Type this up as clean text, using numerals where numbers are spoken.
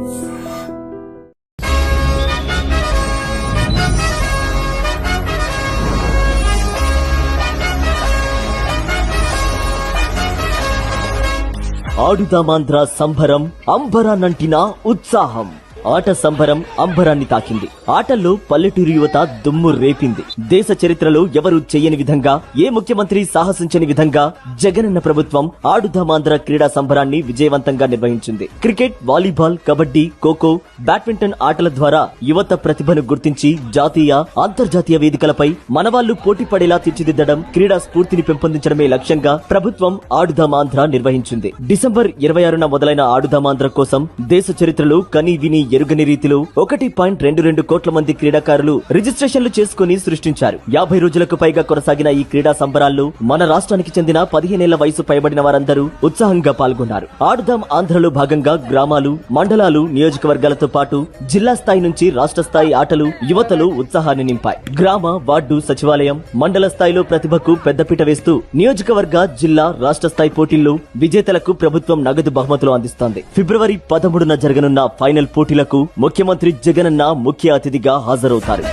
ఆడుదామాంధ్ర సంబరం అంబరాన్నంటిన ఉత్సాహం. ఆట సంబరం అంబరాన్ని తాకింది. ఆటల్లో పల్లెటూరు యువత దుమ్ము రేపింది. దేశ చరిత్రలో ఎవరూ చెయ్యని విధంగా, ఏ ముఖ్యమంత్రి సాహసించని విధంగా జగనన్న ప్రభుత్వం ఆడుదామాంధ్ర క్రీడా సంబరాన్ని విజయవంతంగా నిర్వహించింది. Cricket, volleyball, kabaddi, kho kho, badminton ఆటల ద్వారా యువత ప్రతిభను గుర్తించి జాతీయ, అంతర్జాతీయ వేదికలపై మనవాళ్లు పోటీ పడేలా తీర్చిదిద్దడం, క్రీడా స్ఫూర్తిని పెంపొందించడమే లక్ష్యంగా ప్రభుత్వం ఆడుదామాంధ్ర నిర్వహించింది. డిసెంబర్ 26న మొదలైన ఆడుదామాంధ్ర కోసం దేశ చరిత్రలో కని విని ఎరుగని రీతిలో 1.22 కోట్ల మంది క్రీడాకారులు రిజిస్ట్రేషన్లు చేసుకుని సృష్టించారు. 50 రోజులకు పైగా కొనసాగిన ఈ క్రీడా సంబరాల్లో మన రాష్ట్రానికి చెందిన 15 ఏళ్ల వయసు పైబడిన వారందరూ ఉత్సాహంగా పాల్గొన్నారు. ఆడుదాం ఆంధ్రలో భాగంగా గ్రామాలు, మండలాలు, నియోజకవర్గాలతో పాటు జిల్లా స్థాయి నుంచి రాష్ట్ర స్థాయి ఆటలు యువతలో ఉత్సాహాన్ని నింపాయి. గ్రామ, వార్డు, సచివాలయం, మండల స్థాయిలో ప్రతిభకు పెద్దపీట వేస్తూ నియోజకవర్గ, జిల్లా, రాష్ట్ర స్థాయి పోటీల్లో విజేతలకు ప్రభుత్వం నగదు బహుమతులు అందిస్తోంది. ఫిబ్రవరి 13న జరగనున్న ఫైనల్ పోటీలకు ముఖ్యమంత్రి జగనన్న ముఖ్య అతిథిగా హాజరవుతారు.